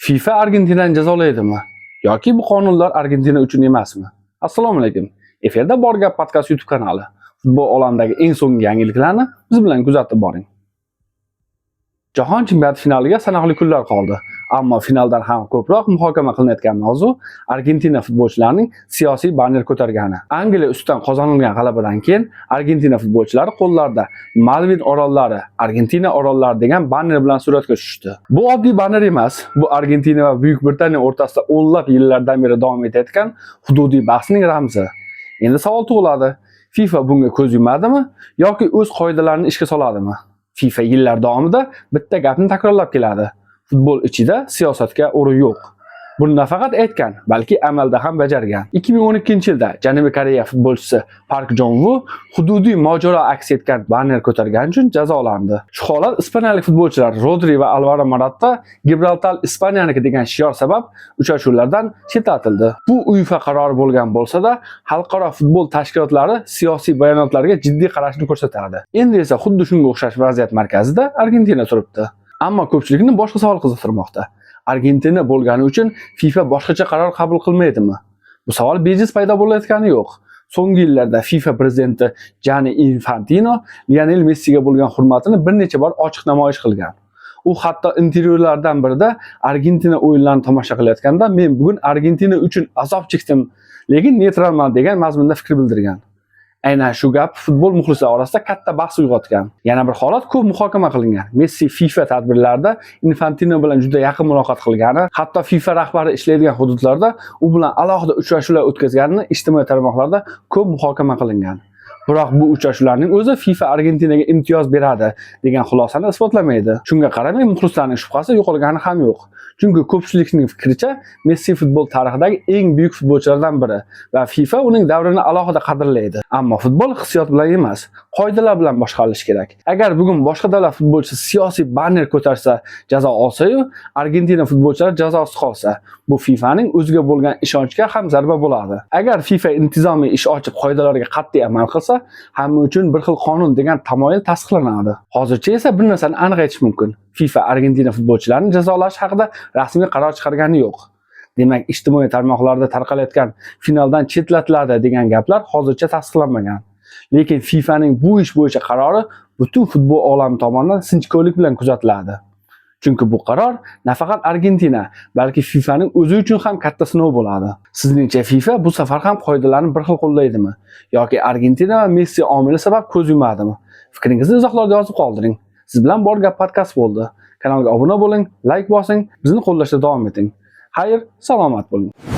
FIFA Argentinani jazolaydimi? Yoki bu qonunlar Argentina uchun emasmi? Assalomu alaykum. Efirda Bor Gap podkast YouTube kanali. Futbol olamidagi eng so'nggi yangiliklarni biz bilan kuzatib boring. Jahon chempionati finaliga sanoqli kunlar qoldi. Ammo finaldan ham ko'proq muhokama qilinayotgan mavzu Argentina futbolchilarining siyosiy banner ko'targani. Angliya ustidan qozonilgan g'alabadan keyin Argentina futbolchilari qo'llarida Malvin orollari, Argentina orollari degan banner bilan suratga tushdi. Bu oddiy banner emas, bu Argentina va Buyuk Britaniya o'rtasida o'nlab yillardan beri davom etayotgan hududiy bahsning ramzi. Endi savol tug'iladi. FIFA bunga ko'z yumadimi yoki o'z qoidalarini ishga soladimi? FIFA yillar davomida bitta gapni takrorlab keladi. Futbol ichida siyosatga o'rin yo'q. Buni nafaqat aytgan, balki amalda ham bajargan. 2012-yilda Janubiy Koreya futbolchisi Park Jong-woo hududiy mojaro aks etgan banner ko'targani uchun jazolandi. Shu holat ispaniyalik futbolchilar Rodri va Alvaro Morata Gibraltar Ispanyaniki degan shior sabab uchrashuvlardan chetlatildi. Bu UEFA qarori bo'lgan bo'lsa-da, xalqaro futbol tashkilotlari siyosiy bayonotlarga jiddiy qarashni ko'rsatadi. Endi esa xuddi shunga o'xshash vaziyat markazida Argentina turibdi. Ammo ko'pchilikni boshqa savol qiziqtirmoqda. Argentina bo'lgani uchun FIFA boshqacha qaror qabul qilmaydimi? Bu savol bejiz paydo bo'layotgani yo'q. So'nggi yillarda FIFA prezidenti Gianni Infantino Lionel Messiga bo'lgan hurmatini bir necha bor ochiq namoyish qilgan. U hatto intervyulardan birida Argentina o'yinlarini tomosha qilayotganda men bugun Argentina uchun azob chekdim, lekin neytralman degan mazmunda fikr bildirgan. Aynan shu gap futbol muxlislari orasida katta bahs uyg'otgan. Yana bir holat ko'p muhokama qilingan. Messi FIFA tadbirlarida Infantino bilan juda yaqin muloqot qilgani, hatto FIFA rahbari ishlaydigan hududlarda u bilan alohida uchrashuvlar o'tkazganini ijtimoiy tarmoqlarda ko'p muhokama qilingan. Biroq bu uchrashuvlarning o'zi FIFA Argentinaga imtiyoz beradi degan xulosani isbotlamaydi. Shunga qaramay muxlislarning shubhasi yo'qolgani ham yo'q. Chunki ko'pchilikning fikricha Messi futbol tarixidagi eng buyuk futbolchilardan biri va FIFA uning davrini alohida qadrlaydi. Ammo futbol hissiyot bilan emas, qoidalar bilan boshqarilishi kerak. Agar bugun boshqa davlat futbolchisi siyosiy banner ko'tarsa, jazo olsa-yu, Argentina futbolchilari jazosiz qolsa, bu FIFAning o'ziga bo'lgan ishonchiga ham zarba bo'ladi. Agar FIFA intizomiy ish ochib qoidalarga qat'iy amal qilsa, hamma uchun bir xil qonun degan tamoyil tasdiqlanadi. Hozircha esa bir narsani aniq aytish mumkin. FIFA Argentina futbolchilarini jazolash haqida rasmiy qaror chiqargani yo'q. Demak, ijtimoiy tarmoqlarda tarqalayotgan finaldan chetlatiladi degan gaplar hozircha tasdiqlanmagan. Lekin FIFAning bu ish bo'yicha qarori butun futbol olami tomonidan sinchkovlik bilan kuzatiladi. Chunki bu qaror nafaqat Argentina, balki FIFAning o'zi uchun ham katta sinov bo'ladi. Sizningcha FIFA bu safar ham qoidalarni bir xil qo'llaydimi yoki Argentina va Messi omili sabab ko'z yumadimi? Fikringizni izohlarda yozib qoldiring. Siz bilan Bor Gap podkast bo'ldi. Kanalga obuna bo'ling, like bosing, bizni qo'llashda davom eting. Xayr, salomat bo'ling.